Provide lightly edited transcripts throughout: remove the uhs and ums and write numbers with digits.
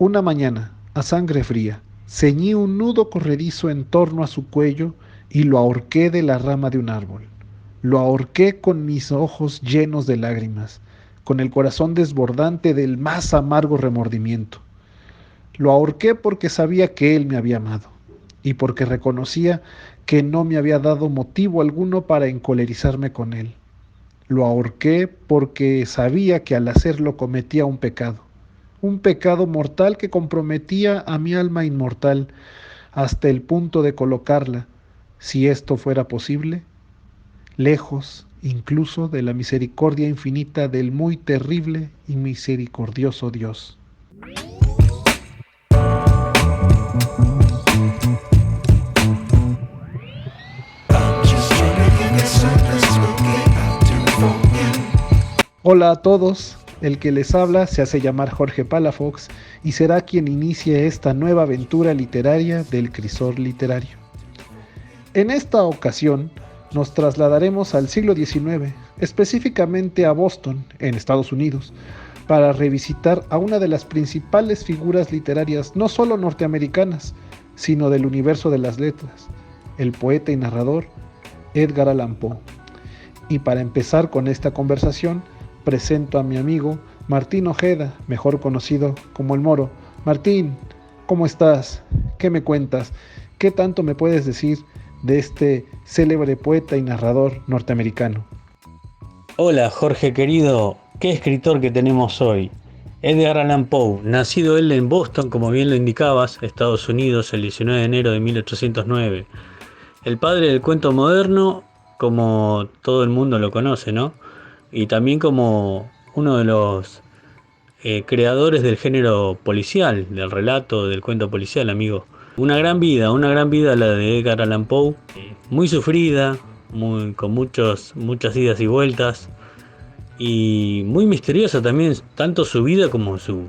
Una mañana, a sangre fría, ceñí un nudo corredizo en torno a su cuello y lo ahorqué de la rama de un árbol. Lo ahorqué con mis ojos llenos de lágrimas, con el corazón desbordante del más amargo remordimiento. Lo ahorqué porque sabía que él me había amado y porque reconocía que no me había dado motivo alguno para encolerizarme con él. Lo ahorqué porque sabía que al hacerlo cometía un pecado mortal que comprometía a mi alma inmortal hasta el punto de colocarla, si esto fuera posible, lejos incluso de la misericordia infinita del muy terrible y misericordioso Dios. Hola a todos, el que les habla se hace llamar Jorge Palafox y será quien inicie esta nueva aventura literaria del Crisol Literario. En esta ocasión nos trasladaremos al siglo XIX, específicamente a Boston, en Estados Unidos, para revisitar a una de las principales figuras literarias no solo norteamericanas, sino del universo de las letras, el poeta y narrador Edgar Allan Poe. Y para empezar con esta conversación, presento a mi amigo Martín Ojeda, mejor conocido como El Moro. Martín, ¿cómo estás? ¿Qué me cuentas? ¿Qué tanto me puedes decir de este célebre poeta y narrador norteamericano? Hola Jorge querido, qué escritor que tenemos hoy. Edgar Allan Poe, nacido él en Boston, como bien lo indicabas, Estados Unidos, el 19 de enero de 1809. El padre del cuento moderno, como todo el mundo lo conoce, ¿no? Y también como uno de los creadores del género policial, del relato, del cuento policial, amigo. Una gran vida la de Edgar Allan Poe, muy sufrida, con muchas idas y vueltas, y muy misteriosa también, tanto su vida como su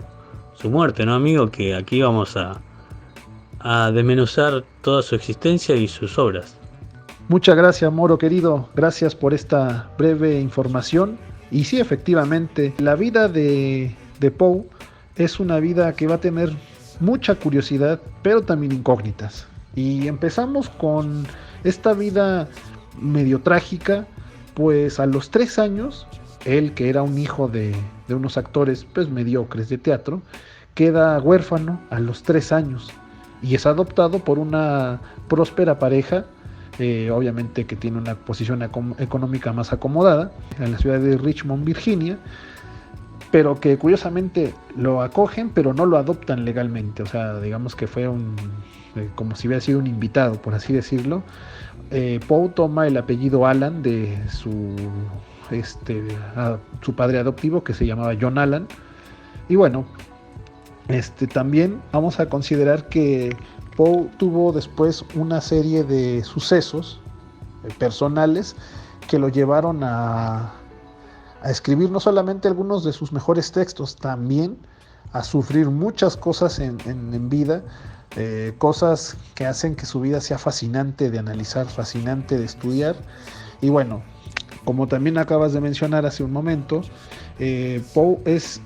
muerte, ¿no, amigo? Que aquí vamos a desmenuzar toda su existencia y sus obras. Muchas gracias, Moro querido. Gracias por esta breve información. Y sí, efectivamente, la vida de Poe es una vida que va a tener mucha curiosidad, pero también incógnitas. Y empezamos con esta vida medio trágica, pues a los 3 años, él, que era un hijo de unos actores pues mediocres de teatro, queda huérfano a los 3 años y es adoptado por una próspera pareja, obviamente que tiene una posición económica más acomodada, en la ciudad de Richmond, Virginia, pero que curiosamente lo acogen, pero no lo adoptan legalmente. O sea, digamos que fue como si hubiera sido un invitado, por así decirlo. Poe toma el apellido Allan de su padre adoptivo, que se llamaba John Allan. Y bueno, también vamos a considerar que Poe tuvo después una serie de sucesos personales que lo llevaron a escribir no solamente algunos de sus mejores textos, también a sufrir muchas cosas en vida, cosas que hacen que su vida sea fascinante de analizar, fascinante de estudiar. Y bueno, como también acabas de mencionar hace un momento, Poe es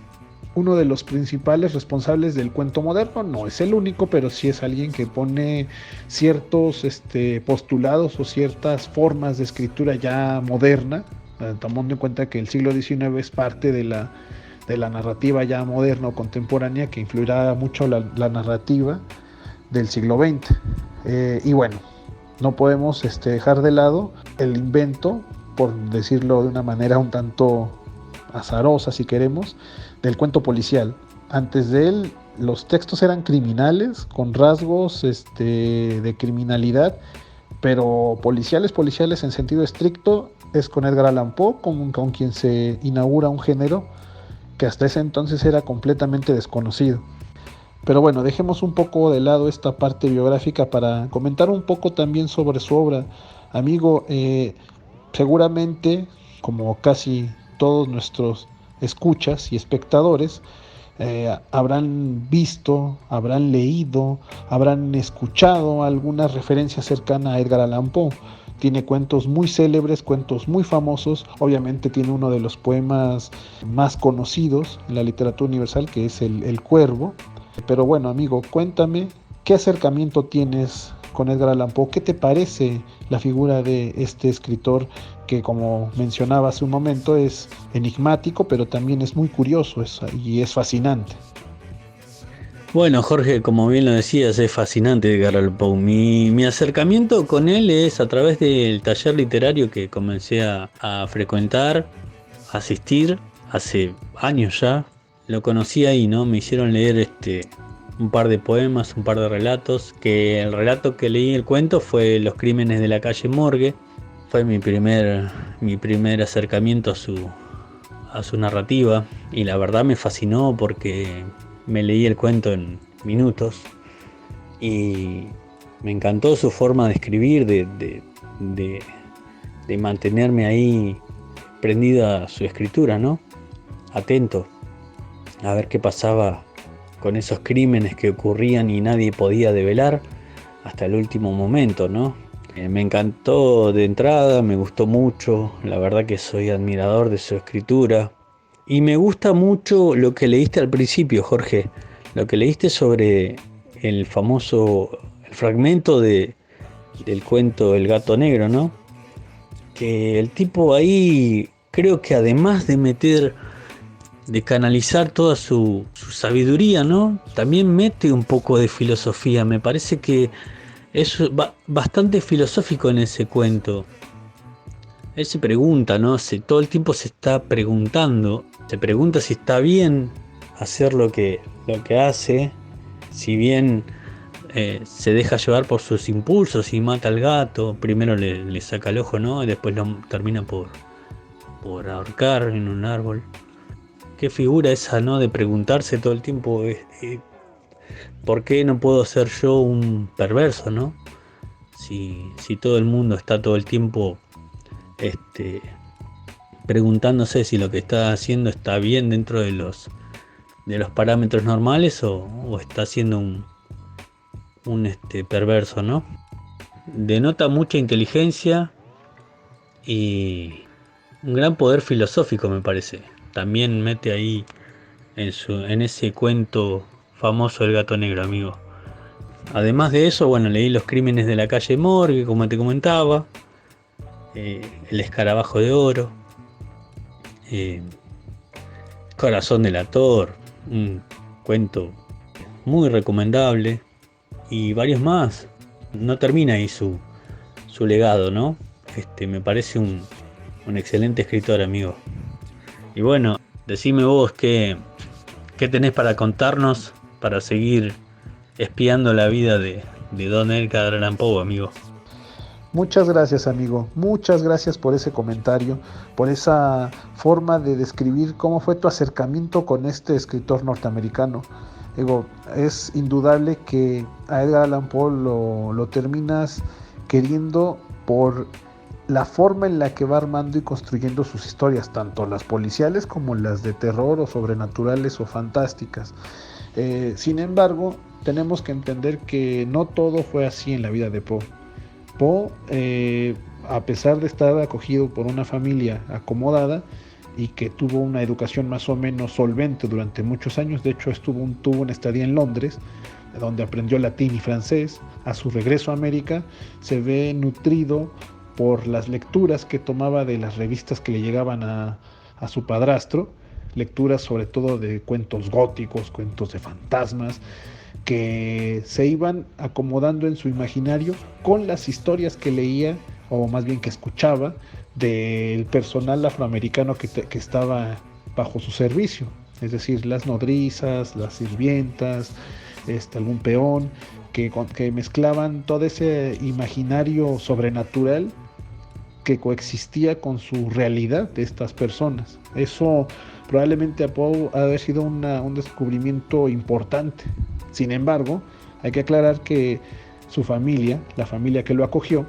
uno de los principales responsables del cuento moderno. No es el único, pero sí es alguien que pone ciertos postulados o ciertas formas de escritura ya moderna, tomando en cuenta que el siglo XIX es parte de la narrativa ya moderna o contemporánea, que influirá mucho la narrativa del siglo XX. Y bueno, no podemos dejar de lado el invento, por decirlo de una manera un tanto azarosa si queremos, del cuento policial. Antes de él los textos eran criminales, con rasgos de criminalidad, pero policiales en sentido estricto es con Edgar Allan Poe, con quien se inaugura un género que hasta ese entonces era completamente desconocido. Pero bueno, dejemos un poco de lado esta parte biográfica para comentar un poco también sobre su obra. Amigo, seguramente, como casi todos nuestros escuchas y espectadores, habrán visto, habrán leído, habrán escuchado alguna referencia cercana a Edgar Allan Poe. Tiene cuentos muy célebres, cuentos muy famosos. Obviamente tiene uno de los poemas más conocidos en la literatura universal, que es El Cuervo. Pero bueno, amigo, cuéntame, ¿qué acercamiento tienes con Edgar Allan Poe? ¿Qué te parece la figura de este escritor que, como mencionaba hace un momento, es enigmático, pero también es muy curioso y es fascinante? Bueno, Jorge, como bien lo decías, es fascinante Edgar Allan Poe. Mi acercamiento con él es a través del taller literario que comencé a frecuentar, a asistir hace años ya. Lo conocí ahí, ¿no? Me hicieron leer un par de poemas, un par de relatos, que el relato que leí, el cuento, fue Los crímenes de la calle Morgue. Fue mi primer acercamiento a su narrativa, y la verdad me fascinó porque me leí el cuento en minutos y me encantó su forma de escribir, de, de mantenerme ahí prendido a su escritura, ¿no? Atento a ver qué pasaba con esos crímenes que ocurrían y nadie podía develar hasta el último momento, ¿no? Me encantó de entrada, me gustó mucho, la verdad que soy admirador de su escritura. Y me gusta mucho lo que leíste al principio, Jorge, lo que leíste sobre el fragmento del cuento El gato negro, ¿no? Que el tipo ahí, creo que además de canalizar toda su sabiduría, ¿no? También mete un poco de filosofía. Me parece que es bastante filosófico en ese cuento. Él se pregunta, ¿no? Todo el tiempo se está preguntando. Se pregunta si está bien hacer lo que hace. Si bien se deja llevar por sus impulsos y mata al gato. Primero le saca el ojo, ¿no? Y después lo termina por ahorcar en un árbol. Qué figura esa, ¿no? De preguntarse todo el tiempo, ¿por qué no puedo ser yo un perverso, ¿no? Si todo el mundo está todo el tiempo este, preguntándose si lo que está haciendo está bien dentro de los parámetros normales o está siendo un perverso, ¿no? Denota mucha inteligencia y un gran poder filosófico, me parece. También mete ahí en ese cuento famoso El gato negro, amigo. Además de eso, bueno, leí Los crímenes de la calle Morgue, como te comentaba, El escarabajo de oro, eh, Corazón del Ator, un cuento muy recomendable, y varios más. No termina ahí su legado, ¿no? Me parece un excelente escritor, amigo. Y bueno, decime vos qué tenés para contarnos para seguir espiando la vida de Don Edgar Allan Poe, amigo. Muchas gracias, amigo. Muchas gracias por ese comentario, por esa forma de describir cómo fue tu acercamiento con este escritor norteamericano. Digo, es indudable que a Edgar Allan Poe lo terminas queriendo por la forma en la que va armando y construyendo sus historias, tanto las policiales como las de terror o sobrenaturales o fantásticas. Sin embargo, tenemos que entender que no todo fue así en la vida de Poe. Poe, a pesar de estar acogido por una familia acomodada y que tuvo una educación más o menos solvente durante muchos años, de hecho tuvo una estadía en Londres, donde aprendió latín y francés. A su regreso a América se ve nutrido por las lecturas que tomaba de las revistas que le llegaban a su padrastro, lecturas sobre todo de cuentos góticos, cuentos de fantasmas, que se iban acomodando en su imaginario con las historias que leía, o más bien que escuchaba, del personal afroamericano que estaba bajo su servicio, es decir, las nodrizas, las sirvientas, algún peón, que mezclaban todo ese imaginario sobrenatural que coexistía con su realidad de estas personas. Eso probablemente a Poe ha de haber sido un descubrimiento importante. Sin embargo, hay que aclarar que su familia, la familia que lo acogió,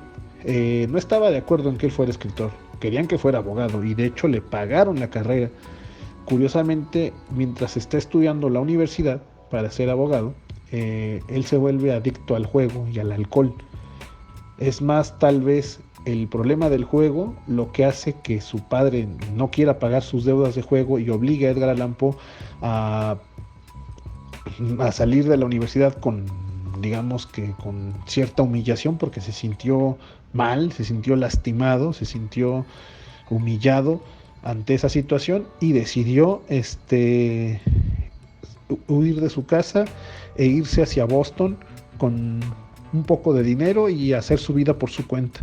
no estaba de acuerdo en que él fuera escritor. Querían que fuera abogado y de hecho le pagaron la carrera. Curiosamente, mientras está estudiando la universidad para ser abogado, él se vuelve adicto al juego y al alcohol. Es más, tal vez el problema del juego lo que hace que su padre no quiera pagar sus deudas de juego y obliga a Edgar Allan Poe a a salir de la universidad con, digamos que con cierta humillación, porque se sintió mal, se sintió lastimado, se sintió humillado ante esa situación y decidió huir de su casa e irse hacia Boston con un poco de dinero y hacer su vida por su cuenta.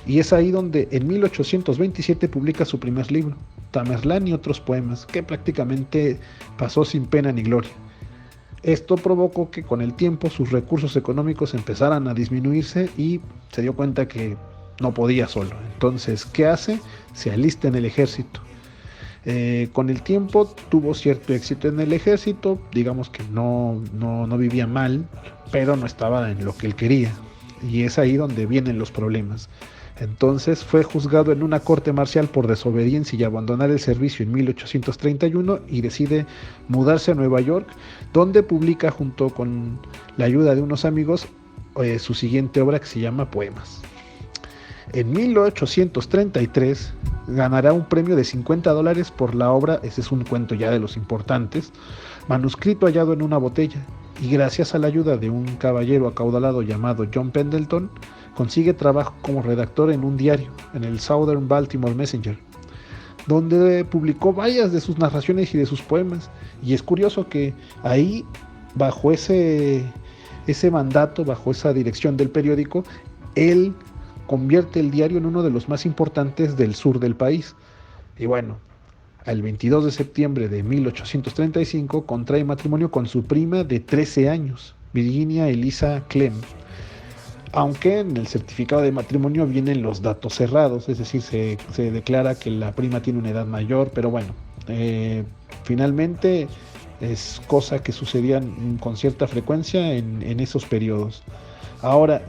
Y es ahí donde en 1827 publica su primer libro, Tamerlán y otros poemas, que prácticamente pasó sin pena ni gloria. Esto provocó que con el tiempo sus recursos económicos empezaran a disminuirse y se dio cuenta que no podía solo. Entonces, ¿qué hace? Se alista en el ejército. Con el tiempo tuvo cierto éxito en el ejército, digamos que no vivía mal, pero no estaba en lo que él quería. Y es ahí donde vienen los problemas. Entonces fue juzgado en una corte marcial por desobediencia y abandonar el servicio en 1831 y decide mudarse a Nueva York, donde publica junto con la ayuda de unos amigos su siguiente obra que se llama Poemas. En 1833 ganará un premio de $50 por la obra, ese es un cuento ya de los importantes, manuscrito hallado en una botella, y gracias a la ayuda de un caballero acaudalado llamado John Pendleton, consigue trabajo como redactor en un diario, en el Southern Baltimore Messenger, donde publicó varias de sus narraciones y de sus poemas. Y es curioso que ahí, bajo ese mandato, bajo esa dirección del periódico, él convierte el diario en uno de los más importantes del sur del país. Y bueno, el 22 de septiembre de 1835 contrae matrimonio con su prima de 13 años, Virginia Eliza Clem, aunque en el certificado de matrimonio vienen los datos cerrados, es decir, se declara que la prima tiene una edad mayor, pero bueno, finalmente es cosa que sucedía con cierta frecuencia en esos periodos. Ahora,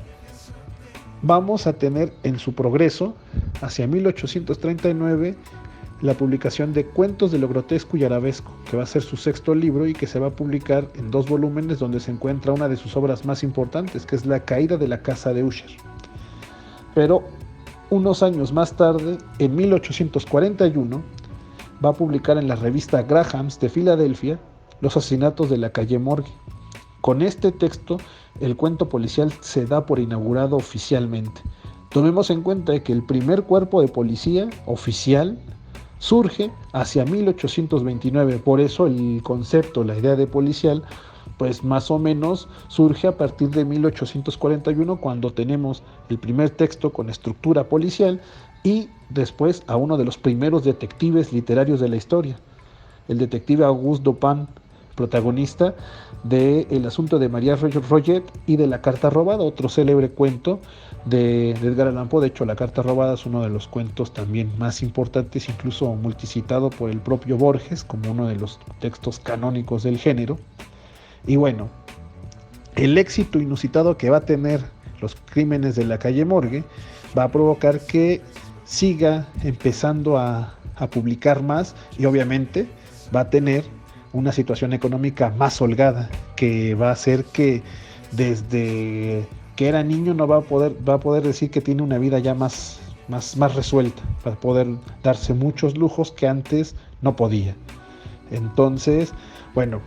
vamos a tener en su progreso, hacia 1839, la publicación de Cuentos de lo grotesco y arabesco, que va a ser su sexto libro y que se va a publicar en 2 volúmenes, donde se encuentra una de sus obras más importantes, que es La caída de la casa de Usher. Pero unos años más tarde, en 1841, va a publicar en la revista Graham's de Filadelfia Los asesinatos de la calle Morgue. Con este texto, el cuento policial se da por inaugurado oficialmente. Tomemos en cuenta que el primer cuerpo de policía oficial surge hacia 1829, por eso el concepto, la idea de policial, pues más o menos surge a partir de 1841, cuando tenemos el primer texto con estructura policial y después a uno de los primeros detectives literarios de la historia, el detective Auguste Dupin, protagonista de El asunto de María Roget y de La carta robada, otro célebre cuento de Edgar Allan Poe. De hecho, La carta robada es uno de los cuentos también más importantes, incluso multicitado por el propio Borges como uno de los textos canónicos del género. Y bueno, el éxito inusitado que va a tener Los crímenes de la calle Morgue va a provocar que siga empezando a publicar más, y obviamente va a tener una situación económica más holgada, que va a hacer que desde que era niño no va a poder decir que tiene una vida ya más resuelta, para poder darse muchos lujos que antes no podía. Entonces, bueno,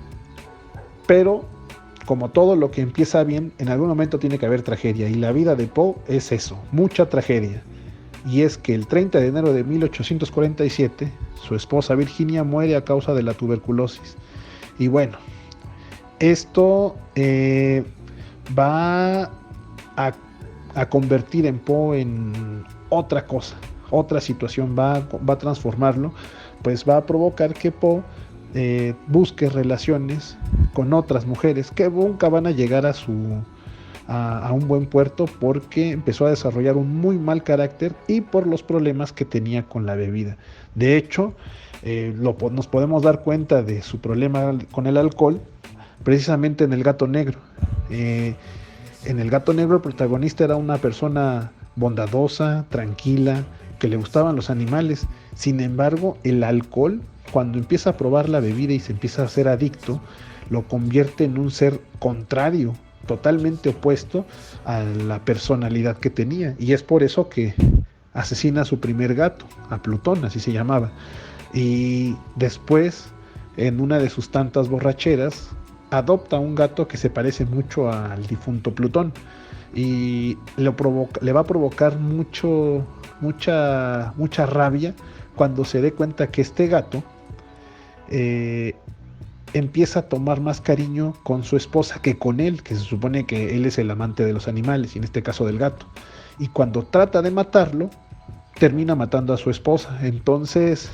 pero como todo lo que empieza bien, en algún momento tiene que haber tragedia, y la vida de Poe es eso, mucha tragedia. Y es que el 30 de enero de 1847, su esposa Virginia muere a causa de la tuberculosis. Y bueno, esto va a convertir en Poe en otra cosa, otra situación, va a transformarlo, pues va a provocar que Poe busque relaciones con otras mujeres que nunca van a llegar a un buen puerto, porque empezó a desarrollar un muy mal carácter y por los problemas que tenía con la bebida. De hecho, nos podemos dar cuenta de su problema con el alcohol precisamente en El gato negro. En El gato negro el protagonista era una persona bondadosa, tranquila, que le gustaban los animales. Sin embargo, el alcohol, cuando empieza a probar la bebida y se empieza a hacer adicto, lo convierte en un ser contrario, totalmente opuesto a la personalidad que tenía, y es por eso que asesina a su primer gato, a Plutón, así se llamaba. Y después, en una de sus tantas borracheras, adopta un gato que se parece mucho al difunto Plutón y le va a provocar mucha rabia cuando se dé cuenta que este gato eh, empieza a tomar más cariño con su esposa que con él, que se supone que él es el amante de los animales, y en este caso del gato. Y cuando trata de matarlo, termina matando a su esposa. Entonces,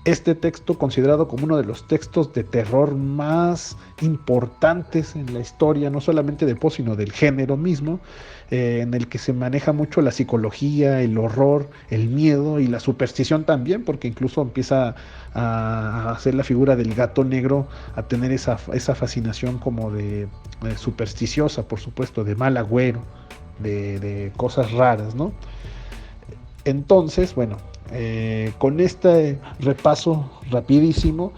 este texto, considerado como uno de los textos de terror más importantes en la historia, no solamente de Poe, sino del género mismo, en el que se maneja mucho la psicología, el horror, el miedo y la superstición también, porque incluso empieza a hacer la figura del gato negro, a tener esa fascinación como de supersticiosa, por supuesto, de mal agüero, de cosas raras, ¿no? Entonces, bueno, con este repaso rapidísimo,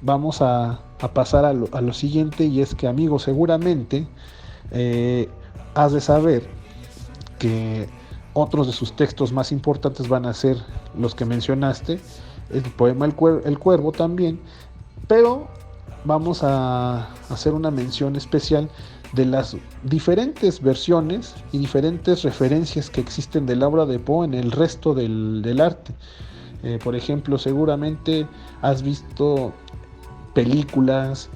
vamos a pasar a lo siguiente, y es que, amigo, seguramente has de saber que otros de sus textos más importantes van a ser los que mencionaste, el poema El Cuervo también, pero vamos a hacer una mención especial de las diferentes versiones y diferentes referencias que existen de la obra de Poe en el resto del arte. Por ejemplo, seguramente has visto películas,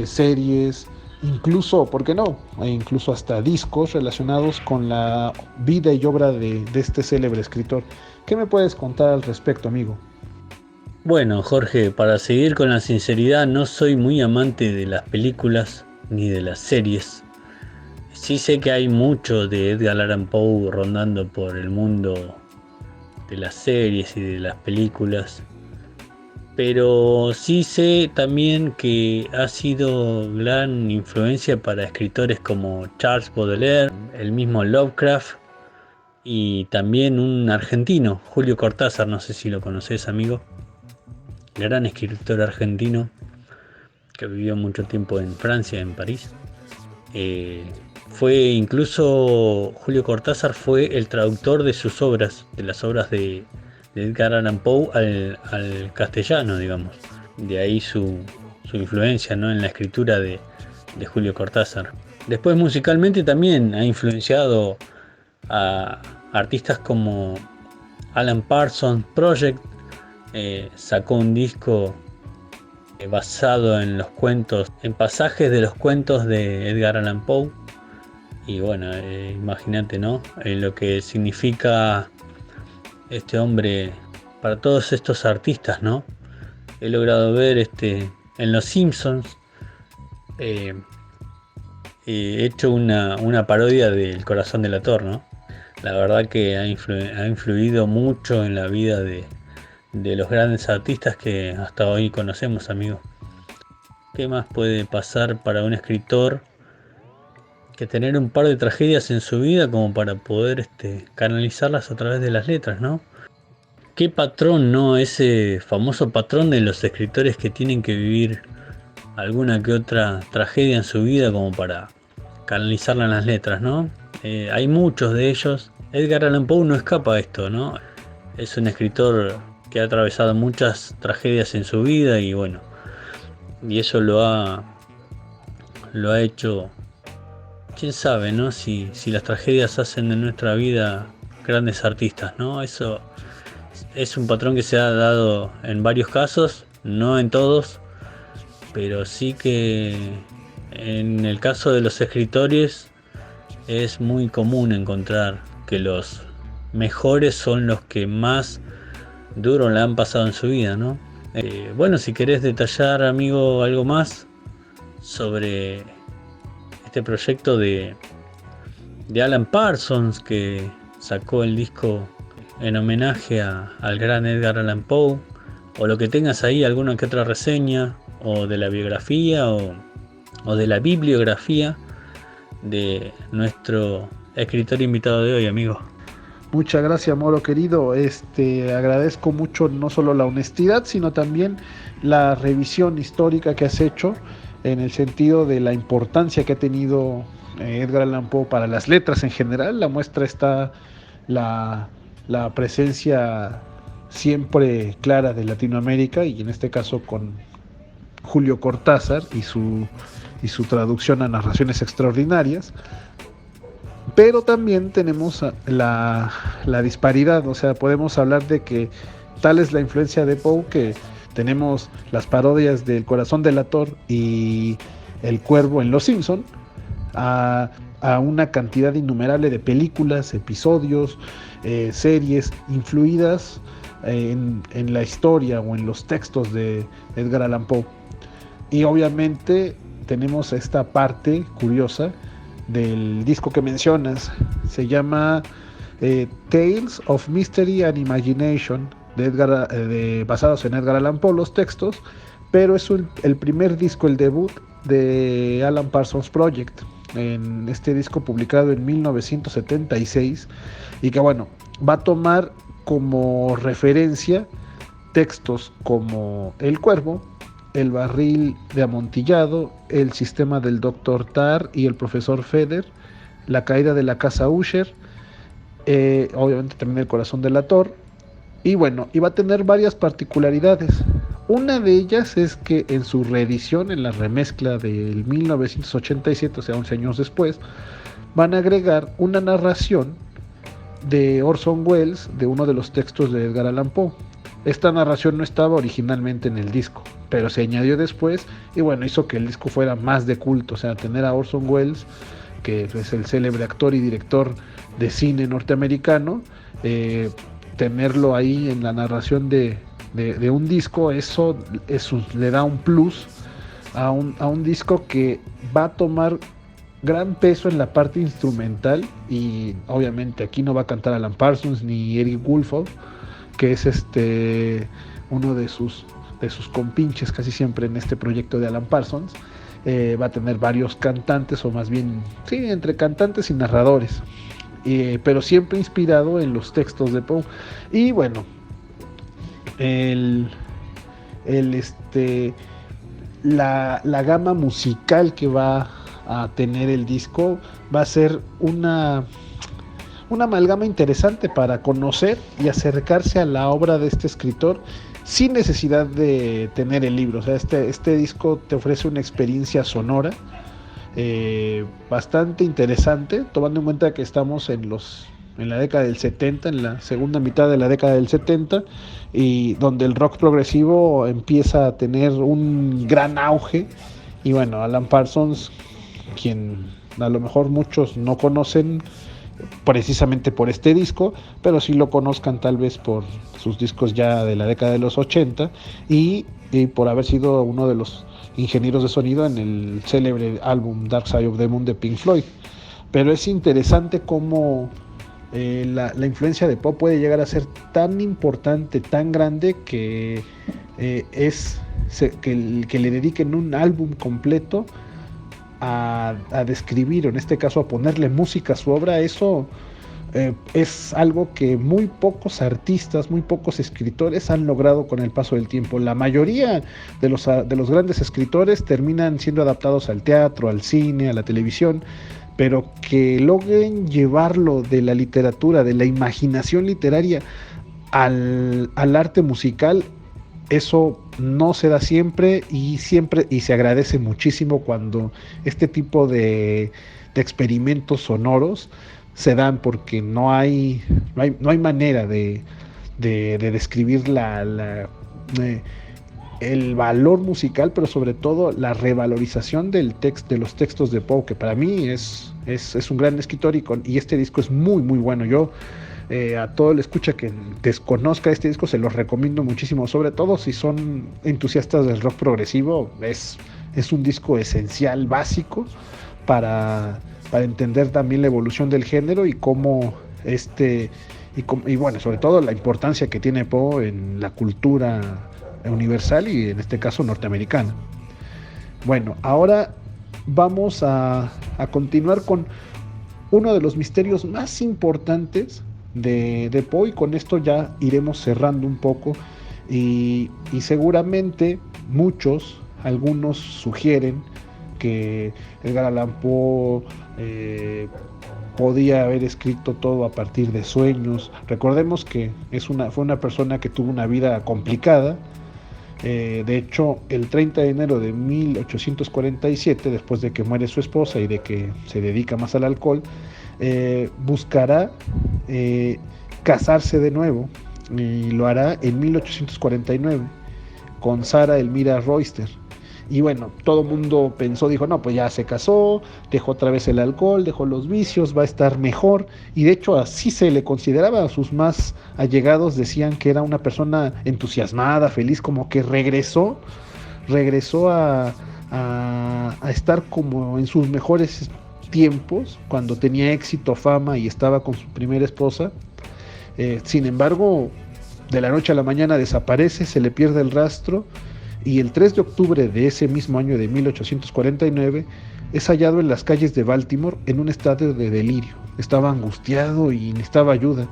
series, incluso, ¿por qué no? Incluso hasta discos relacionados con la vida y obra de este célebre escritor. ¿Qué me puedes contar al respecto, amigo? Bueno, Jorge, para seguir con la sinceridad, no soy muy amante de las películas ni de las series. Sí sé que hay mucho de Edgar Allan Poe rondando por el mundo de las series y de las películas, pero sí sé también que ha sido gran influencia para escritores como Charles Baudelaire, el mismo Lovecraft y también un argentino, Julio Cortázar, no sé si lo conoces, amigo, gran escritor argentino que vivió mucho tiempo en Francia, en París. Fue incluso Julio Cortázar fue el traductor de sus obras, de las obras de Edgar Allan Poe al castellano, digamos. De ahí su influencia, ¿no?, en la escritura de Julio Cortázar. Después musicalmente también ha influenciado a artistas como Alan Parsons Project, sacó un disco basado en los cuentos, en pasajes de los cuentos de Edgar Allan Poe. Y bueno, imagínate, ¿no?, lo que significa este hombre para todos estos artistas, ¿no? He logrado ver en Los Simpsons, he hecho una parodia del Corazón del Ator, ¿no? La verdad que ha influido mucho en la vida de los grandes artistas que hasta hoy conocemos, amigo. ¿Qué más puede pasar para un escritor que tener un par de tragedias en su vida como para poder canalizarlas a través de las letras, ¿no? ¿Qué patrón, no? Ese famoso patrón de los escritores que tienen que vivir alguna que otra tragedia en su vida como para canalizarla en las letras, ¿no? Hay muchos de ellos. Edgar Allan Poe no escapa a esto, ¿no? Es un escritor que ha atravesado muchas tragedias en su vida y bueno, y eso lo ha hecho, quién sabe, ¿no? Si las tragedias hacen de nuestra vida grandes artistas, ¿no? Eso es un patrón que se ha dado en varios casos, no en todos, pero sí que en el caso de los escritores es muy común encontrar que los mejores son los que más duro la han pasado en su vida, ¿no? Bueno, si querés detallar, amigo, algo más sobre este proyecto de Alan Parsons, que sacó el disco en homenaje al gran Edgar Allan Poe, o lo que tengas ahí, alguna que otra reseña, o de la biografía, o de la bibliografía de nuestro escritor invitado de hoy, amigo. Muchas gracias, Moro querido. Agradezco mucho no solo la honestidad, sino también la revisión histórica que has hecho en el sentido de la importancia que ha tenido Edgar Allan Poe para las letras en general. La muestra está la presencia siempre clara de Latinoamérica, y en este caso con Julio Cortázar y su traducción a Narraciones Extraordinarias. Pero también tenemos la disparidad, o sea, podemos hablar de que tal es la influencia de Poe que tenemos las parodias del Corazón delator y El Cuervo en Los Simpson, a una cantidad innumerable de películas, episodios, series influidas en la historia o en los textos de Edgar Allan Poe. Y obviamente tenemos esta parte curiosa del disco que mencionas, se llama Tales of Mystery and Imagination, basados en Edgar Allan Poe los textos, pero es el primer disco, el debut de Alan Parsons Project, en este disco publicado en 1976, y que bueno, va a tomar como referencia textos como El Cuervo, El Barril de Amontillado, El Sistema del Dr. Tarr y El Profesor Feder, La Caída de la Casa Usher, obviamente también El Corazón delator. Y bueno, iba a tener varias particularidades. Una de ellas es que en su reedición, en la remezcla del 1987, o sea, 11 años después, van a agregar una narración de Orson Welles de uno de los textos de Edgar Allan Poe. Esta narración no estaba originalmente en el disco, pero se añadió después y bueno, hizo que el disco fuera más de culto. O sea, tener a Orson Welles, que es el célebre actor y director de cine norteamericano, tenerlo ahí en la narración de un disco, eso le da un plus a un disco que va a tomar gran peso en la parte instrumental. Y obviamente aquí no va a cantar Alan Parsons ni Eric Woolfolk, que es uno de sus compinches casi siempre en este proyecto de Alan Parsons. Va a tener varios cantantes, o más bien, sí, entre cantantes y narradores, pero siempre inspirado en los textos de Poe. Y bueno, la gama musical que va a tener el disco va a ser una amalgama interesante para conocer y acercarse a la obra de este escritor sin necesidad de tener el libro. O sea, este disco te ofrece una experiencia sonora bastante interesante, tomando en cuenta que estamos en la década del 70, en la segunda mitad de la década del 70, y donde el rock progresivo empieza a tener un gran auge. Y bueno, Alan Parsons, quien a lo mejor muchos no conocen precisamente por este disco, pero sí lo conozcan tal vez por sus discos ya de la década de los 80 y por haber sido uno de los ingenieros de sonido en el célebre álbum Dark Side of the Moon de Pink Floyd. Pero es interesante cómo la influencia de Poe puede llegar a ser tan importante, tan grande, que que le dediquen un álbum completo a describir, o en este caso a ponerle música a su obra. Eso es algo que muy pocos artistas, muy pocos escritores han logrado con el paso del tiempo. La mayoría de los grandes escritores terminan siendo adaptados al teatro, al cine, a la televisión, pero que logren llevarlo de la literatura, de la imaginación literaria al arte musical, eso no se da siempre, y se agradece muchísimo cuando este tipo de experimentos sonoros se dan, porque no hay manera de describir el valor musical, pero sobre todo la revalorización de los textos de Poe, que para mí es un gran escritor, y este disco es muy muy bueno. Yo a todo el escucha que desconozca este disco se los recomiendo muchísimo, sobre todo si son entusiastas del rock progresivo. Es un disco esencial, básico para entender también la evolución del género y cómo y bueno, sobre todo la importancia que tiene Poe en la cultura universal y en este caso norteamericana. Bueno, ahora vamos a continuar con uno de los misterios más importantes de Poe, y con esto ya iremos cerrando un poco, y seguramente algunos sugieren que Edgar Allan Poe podía haber escrito todo a partir de sueños. Recordemos que fue una persona que tuvo una vida complicada, De hecho, el 30 de enero de 1847, después de que muere su esposa y de que se dedica más al alcohol, buscará casarse de nuevo, y lo hará en 1849 con Sarah Elmira Royster. Y bueno, todo el mundo pensó, dijo, no, pues ya se casó, dejó otra vez el alcohol, dejó los vicios, va a estar mejor. Y de hecho así se le consideraba. A sus más allegados decían que era una persona entusiasmada, feliz, como que regresó a estar como en sus mejores tiempos, cuando tenía éxito, fama y estaba con su primera esposa. Sin embargo, de la noche a la mañana desaparece, se le pierde el rastro, y el 3 de octubre de ese mismo año de 1849 es hallado en las calles de Baltimore en un estado de delirio. Estaba angustiado y necesitaba ayuda.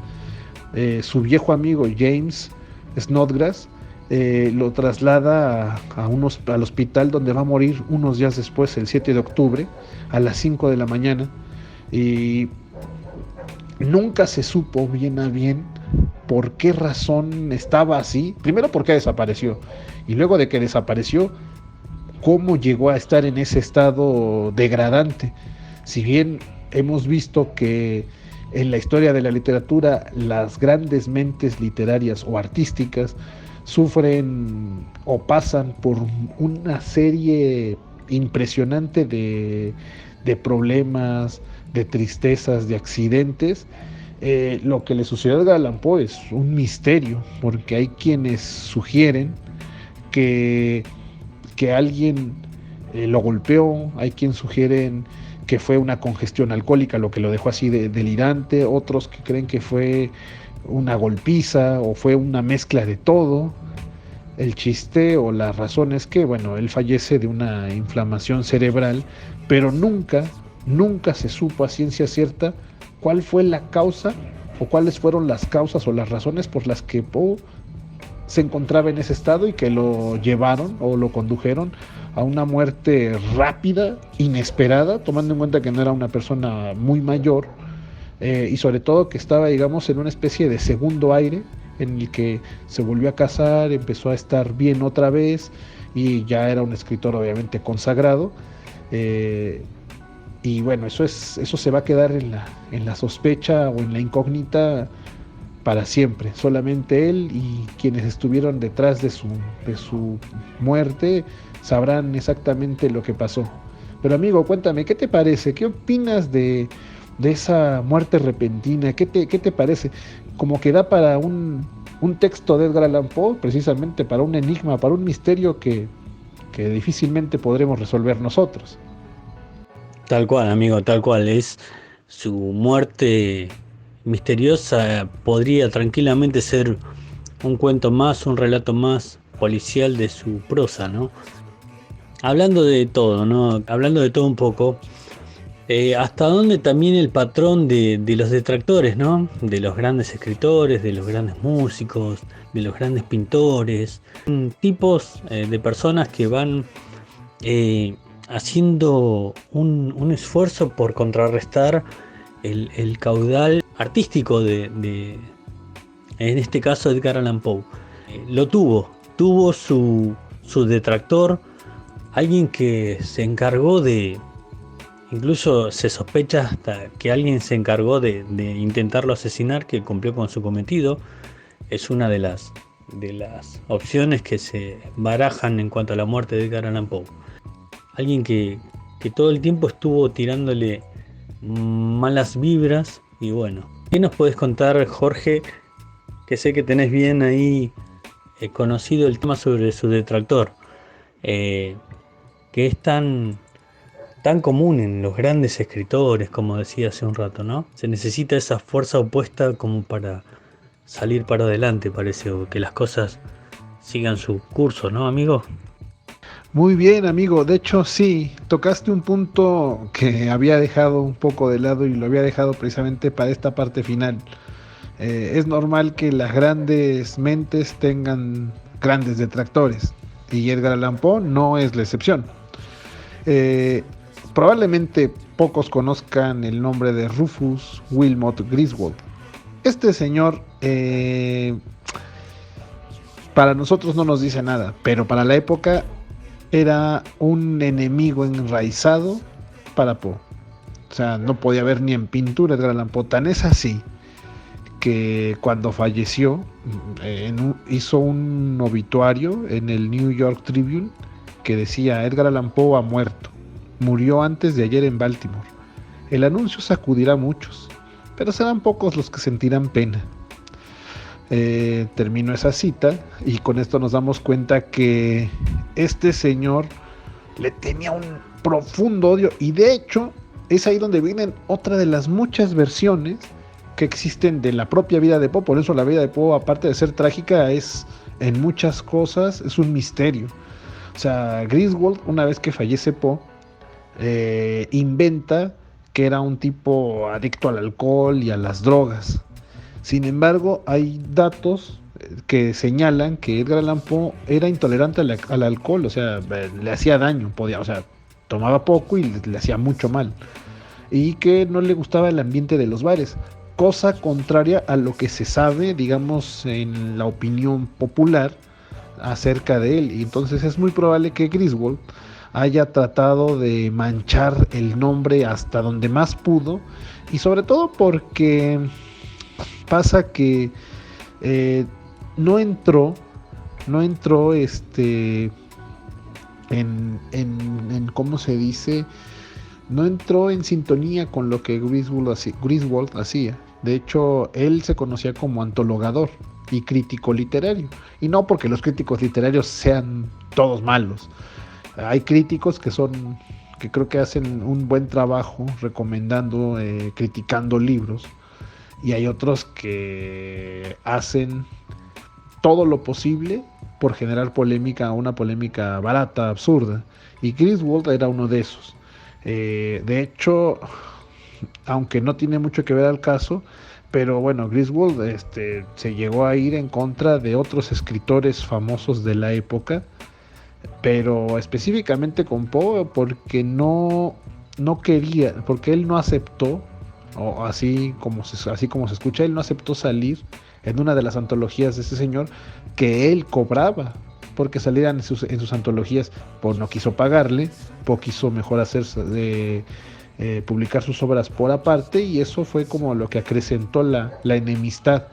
Su viejo amigo James Snodgrass lo traslada al hospital, donde va a morir unos días después, el 7 de octubre, a las 5 de la mañana. Y nunca se supo bien a bien por qué razón estaba así. Primero, por qué desapareció, y luego de que desapareció, cómo llegó a estar en ese estado degradante. Si bien hemos visto que en la historia de la literatura las grandes mentes literarias o artísticas sufren o pasan por una serie impresionante de problemas, de tristezas, de accidentes, lo que le sucedió a Edgar Allan Poe es un misterio, porque hay quienes sugieren que alguien lo golpeó, hay quienes sugieren que fue una congestión alcohólica lo que lo dejó así delirante, otros que creen que fue una golpiza o fue una mezcla de todo. El chiste o la razón es que, bueno, él fallece de una inflamación cerebral, pero nunca se supo a ciencia cierta cuál fue la causa o cuáles fueron las causas o las razones por las que Poe se encontraba en ese estado y que lo llevaron o lo condujeron a una muerte rápida, inesperada, tomando en cuenta que no era una persona muy mayor, y sobre todo que estaba, digamos, en una especie de segundo aire, en el que se volvió a casar, empezó a estar bien otra vez, y ya era un escritor obviamente consagrado. Y bueno, eso se va a quedar en la sospecha o en la incógnita para siempre. Solamente él y quienes estuvieron detrás de su muerte sabrán exactamente lo que pasó. Pero amigo, cuéntame, ¿qué te parece? ¿Qué opinas de esa muerte repentina? ¿Qué te parece? Como que da para un texto de Edgar Allan Poe, precisamente para un enigma, para un misterio que difícilmente podremos resolver nosotros. Tal cual, amigo, tal cual. Es su muerte misteriosa. Podría tranquilamente ser un cuento más, un relato más policial de su prosa, ¿no? Hablando de todo, ¿no? Hablando de todo un poco. Hasta dónde también el patrón de los detractores, ¿no? De los grandes escritores, de los grandes músicos, de los grandes pintores. Tipos de personas que van haciendo un esfuerzo por contrarrestar el caudal artístico de en este caso, Edgar Allan Poe. Lo tuvo su detractor, alguien que se encargó de, incluso se sospecha hasta que alguien se encargó de intentarlo asesinar, que cumplió con su cometido. Es una de las opciones que se barajan en cuanto a la muerte de Edgar Allan Poe. Alguien que todo el tiempo estuvo tirándole malas vibras. Y bueno, ¿qué nos puedes contar, Jorge? Que sé que tenés bien ahí conocido el tema sobre su detractor, que es tan común en los grandes escritores, como decía hace un rato, ¿no? Se necesita esa fuerza opuesta como para salir para adelante, parece, o que las cosas sigan su curso, ¿no, amigo? Muy bien, amigo. De hecho, sí, tocaste un punto que había dejado un poco de lado, y lo había dejado precisamente para esta parte final. Es normal que las grandes mentes tengan grandes detractores, y Edgar Allan Poe no es la excepción. Probablemente pocos conozcan el nombre de Rufus Wilmot Griswold. Este señor Para nosotros no nos dice nada, pero para la época era un enemigo enraizado para Poe. O sea, no podía ver ni en pintura Edgar Allan Poe. Tan es así que cuando falleció hizo un obituario en el New York Tribune que decía: Edgar Allan Poe ha muerto, murió antes de ayer en Baltimore. El anuncio sacudirá a muchos, pero serán pocos los que sentirán pena. Terminó esa cita y con esto nos damos cuenta que este señor le tenía un profundo odio, y de hecho es ahí donde vienen otra de las muchas versiones que existen de la propia vida de Poe. Por eso la vida de Poe, aparte de ser trágica, es en muchas cosas es un misterio. O sea, Griswold, una vez que fallece Poe, inventa que era un tipo adicto al alcohol y a las drogas. Sin embargo, hay datos que señalan que Edgar Allan Poe era intolerante al alcohol, o sea, le hacía daño, tomaba poco y le hacía mucho mal, y que no le gustaba el ambiente de los bares, cosa contraria a lo que se sabe, digamos, en la opinión popular acerca de él. Y entonces es muy probable que Griswold haya tratado de manchar el nombre hasta donde más pudo, y sobre todo porque pasa que no entró en ¿cómo se dice? No entró en sintonía con lo que Griswold hacía. De hecho, él se conocía como antologador y crítico literario, y no porque los críticos literarios sean todos malos. Hay críticos que creo que hacen un buen trabajo recomendando, criticando libros, y hay otros que hacen todo lo posible por generar polémica, una polémica barata, absurda, y Griswold era uno de esos. De hecho, aunque no tiene mucho que ver al caso, pero bueno, Griswold se llegó a ir en contra de otros escritores famosos de la época, pero específicamente con Poe, porque no quería, porque él no aceptó, o así como se escucha, él no aceptó salir en una de las antologías de este señor que él cobraba porque salieran en sus antologías. Poe no quiso pagarle, Poe quiso mejor publicar sus obras por aparte, y eso fue como lo que acrecentó la enemistad.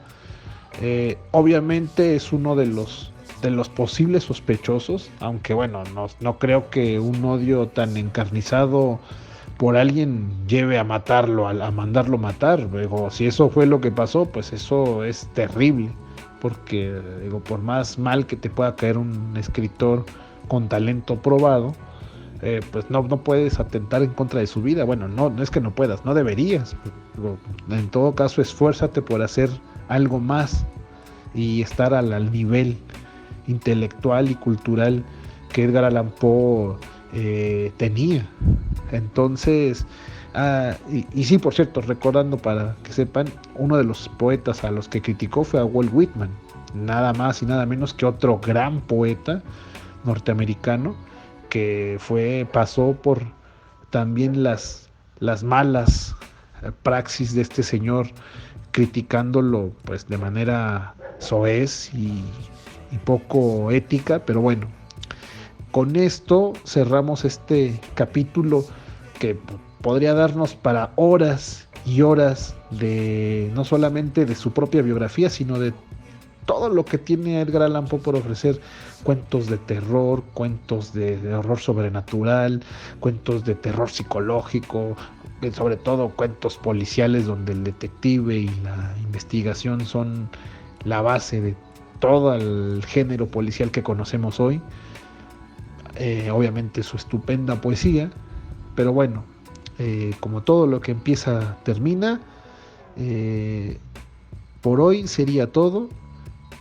Obviamente es uno de los posibles sospechosos, aunque bueno, no creo que un odio tan encarnizado por alguien lleve a matarlo, a mandarlo matar. Digo, si eso fue lo que pasó, pues eso es terrible, porque digo, por más mal que te pueda caer un escritor con talento probado, pues no puedes atentar en contra de su vida. Bueno, no es que no puedas, no deberías. Digo, en todo caso, esfuérzate por hacer algo más y estar al nivel intelectual y cultural que Edgar Allan Poe tenía. Entonces, y sí, por cierto, recordando para que sepan, uno de los poetas a los que criticó fue a Walt Whitman, nada más y nada menos que otro gran poeta norteamericano que pasó por también las malas praxis de este señor, criticándolo pues de manera soez y poco ética. Pero bueno, con esto cerramos este capítulo que podría darnos para horas y horas de no solamente de su propia biografía, sino de todo lo que tiene Edgar Allan Poe por ofrecer: cuentos de terror, cuentos de horror sobrenatural, cuentos de terror psicológico, sobre todo cuentos policiales donde el detective y la investigación son la base de todo el género policial que conocemos hoy. Obviamente su estupenda poesía, pero bueno, como todo lo que empieza termina. Por hoy sería todo.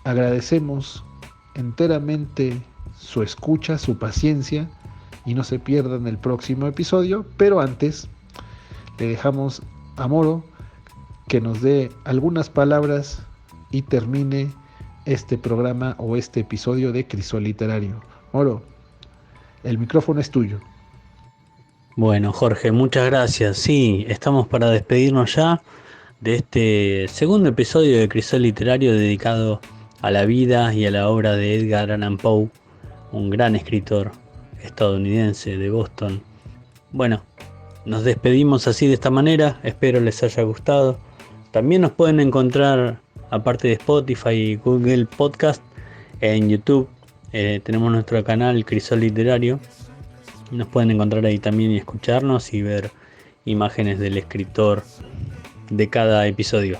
Agradecemos enteramente su escucha, su paciencia, y no se pierdan el próximo episodio. Pero antes le dejamos a Moro que nos dé algunas palabras y termine este programa o este episodio de Crisol Literario. Moro, el micrófono es tuyo. Bueno, Jorge, muchas gracias. Sí, estamos para despedirnos ya de este segundo episodio de Crisol Literario dedicado a la vida y a la obra de Edgar Allan Poe, un gran escritor estadounidense de Boston. Bueno, nos despedimos así de esta manera, espero les haya gustado. También nos pueden encontrar, aparte de Spotify y Google Podcast, en YouTube. Tenemos nuestro canal Crisol Literario. Nos pueden encontrar ahí también y escucharnos y ver imágenes del escritor de cada episodio.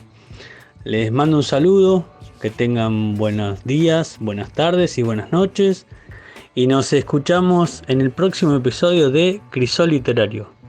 Les mando un saludo, que tengan buenos días, buenas tardes y buenas noches. Y nos escuchamos en el próximo episodio de Crisol Literario.